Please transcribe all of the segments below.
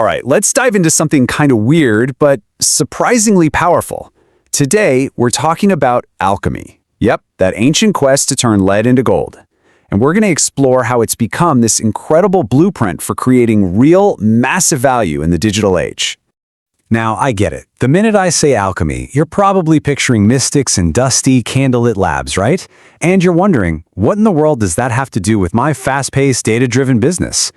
All right, let's dive into something kind of weird, but surprisingly powerful. Today, we're talking about alchemy. Yep, that ancient quest to turn lead into gold. And we're going to explore how it's become this incredible blueprint for creating real, massive value in the digital age. Now, I get it. The minute I say alchemy, you're probably picturing mystics and dusty, candlelit labs, right? And you're wondering, what in the world does that have to do with my fast-paced, data-driven business?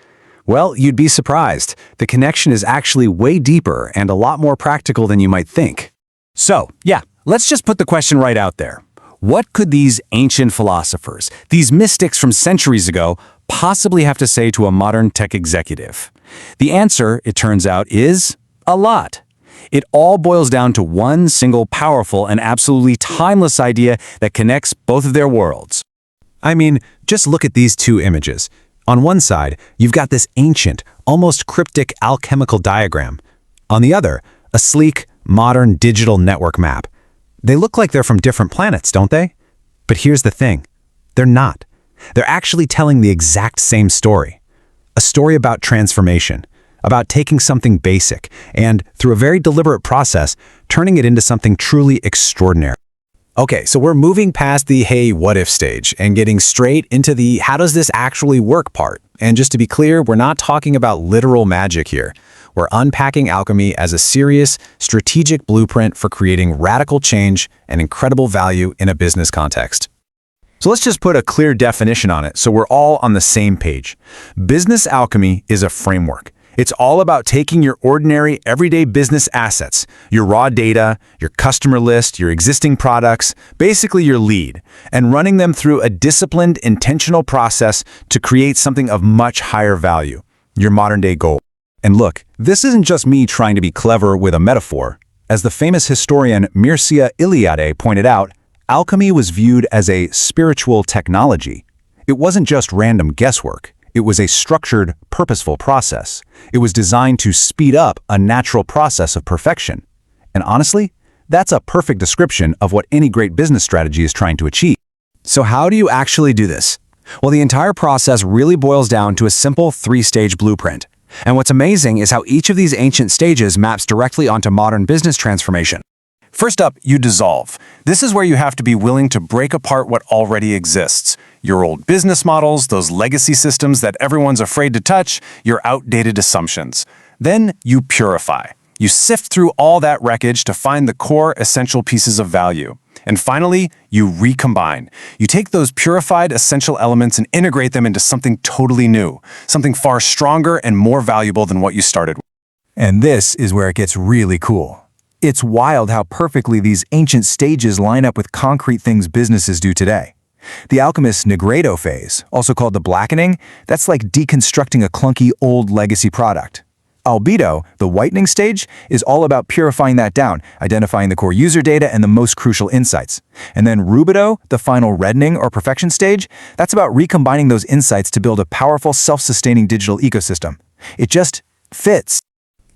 Well, you'd be surprised. The connection is actually way deeper and a lot more practical than you might think. So, yeah, let's just put the question right out there. What could these ancient philosophers, these mystics from centuries ago, possibly have to say to a modern tech executive? The answer, it turns out, is a lot. It all boils down to one single powerful and absolutely timeless idea that connects both of their worlds. I mean, just look at these two images. On one side, you've got this ancient, almost cryptic alchemical diagram. On the other, a sleek, modern digital network map. They look like they're from different planets, don't they? But here's the thing. They're not. They're actually telling the exact same story. A story about transformation, about taking something basic and, through a very deliberate process, turning it into something truly extraordinary. Okay, so we're moving past the hey, what if stage and getting straight into the how does this actually work part. And just to be clear, we're not talking about literal magic here. We're unpacking alchemy as a serious, strategic blueprint for creating radical change and incredible value in a business context. So let's just put a clear definition on it so we're all on the same page. Business alchemy is a framework. It's all about taking your ordinary, everyday business assets, your raw data, your customer list, your existing products, basically your lead, and running them through a disciplined, intentional process to create something of much higher value, your modern-day goal. And look, this isn't just me trying to be clever with a metaphor. As the famous historian Mircea Eliade pointed out, alchemy was viewed as a spiritual technology. It wasn't just random guesswork. It was a structured, purposeful process. It was designed to speed up a natural process of perfection. And honestly, that's a perfect description of what any great business strategy is trying to achieve. So how do you actually do this? Well, the entire process really boils down to a simple three-stage blueprint. And what's amazing is how each of these ancient stages maps directly onto modern business transformation. First up, you dissolve. This is where you have to be willing to break apart what already exists. Your old business models, those legacy systems that everyone's afraid to touch, your outdated assumptions. Then you purify. You sift through all that wreckage to find the core essential pieces of value. And finally, you recombine. You take those purified essential elements and integrate them into something totally new, something far stronger and more valuable than what you started with. And this is where it gets really cool. It's wild how perfectly these ancient stages line up with concrete things businesses do today. The alchemist's nigredo phase, also called the blackening, that's like deconstructing a clunky old legacy product. Albedo, the whitening stage, is all about purifying that down, identifying the core user data and the most crucial insights. And then rubedo, the final reddening or perfection stage, that's about recombining those insights to build a powerful, self-sustaining digital ecosystem. It just fits.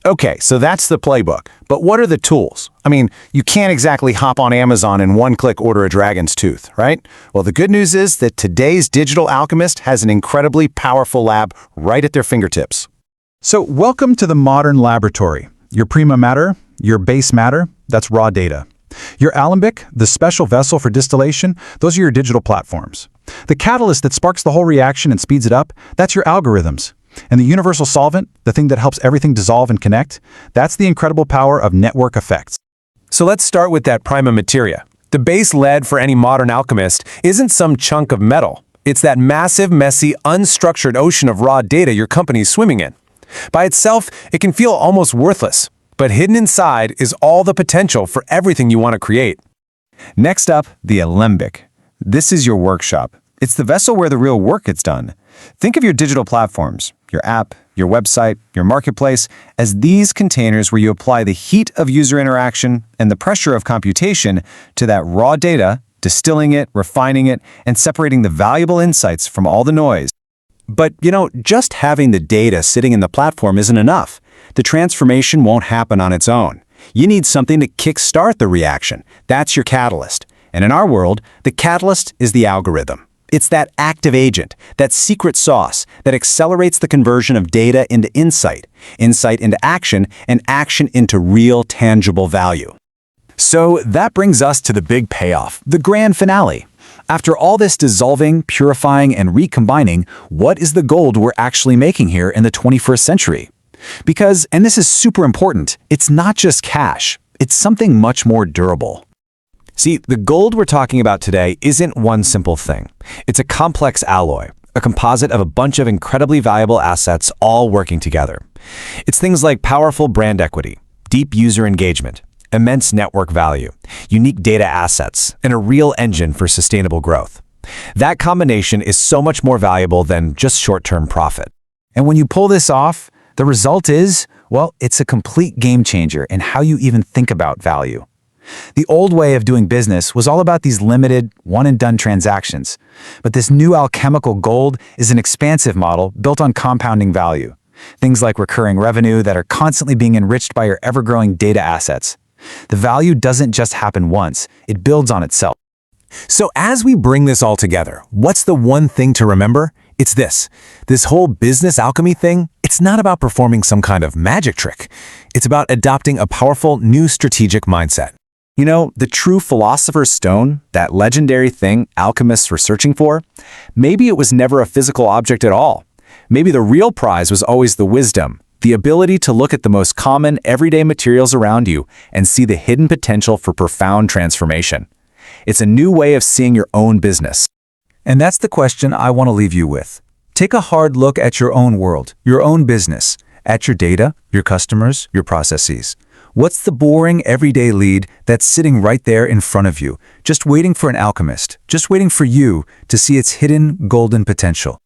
Okay, so that's the playbook. But what are the tools? I mean, you can't exactly hop on Amazon and one-click order a dragon's tooth, right? Well, the good news is that today's digital alchemist has an incredibly powerful lab right at their fingertips. So welcome to the modern laboratory. Your prima matter, your base matter, that's raw data. Your alembic, the special vessel for distillation, those are your digital platforms. The catalyst that sparks the whole reaction and speeds it up, that's your algorithms. And the universal solvent, the thing that helps everything dissolve and connect, that's the incredible power of network effects. So let's start with that prima materia. The base lead for any modern alchemist isn't some chunk of metal. It's that massive, messy, unstructured ocean of raw data your company's swimming in. By itself, it can feel almost worthless, but hidden inside is all the potential for everything you want to create. Next up, the alembic. This is your workshop. It's the vessel where the real work gets done. Think of your digital platforms, your app, your website, your marketplace, as these containers where you apply the heat of user interaction and the pressure of computation to that raw data, distilling it, refining it, and separating the valuable insights from all the noise. But, just having the data sitting in the platform isn't enough. The transformation won't happen on its own. You need something to kickstart the reaction. That's your catalyst. And in our world, the catalyst is the algorithm. It's that active agent, that secret sauce that accelerates the conversion of data into insight, insight into action, and action into real, tangible value. So that brings us to the big payoff, the grand finale. After all this dissolving, purifying, and recombining, what is the gold we're actually making here in the 21st century? Because, and this is super important, it's not just cash, it's something much more durable. See, the gold we're talking about today isn't one simple thing. It's a complex alloy, a composite of a bunch of incredibly valuable assets all working together. It's things like powerful brand equity, deep user engagement, immense network value, unique data assets, and a real engine for sustainable growth. That combination is so much more valuable than just short-term profit. And when you pull this off, the result is, well, it's a complete game changer in how you even think about value. The old way of doing business was all about these limited, one-and-done transactions. But this new alchemical gold is an expansive model built on compounding value. Things like recurring revenue that are constantly being enriched by your ever-growing data assets. The value doesn't just happen once, it builds on itself. So as we bring this all together, what's the one thing to remember? It's this. This whole business alchemy thing, it's not about performing some kind of magic trick. It's about adopting a powerful new strategic mindset. You know, the true philosopher's stone, that legendary thing alchemists were searching for, maybe it was never a physical object at all. Maybe the real prize was always the wisdom, the ability to look at the most common, everyday materials around you and see the hidden potential for profound transformation. It's a new way of seeing your own business. And that's the question I want to leave you with. Take a hard look at your own world, your own business, at your data, your customers, your processes. What's the boring, everyday lead that's sitting right there in front of you, just waiting for an alchemist, just waiting for you to see its hidden golden potential?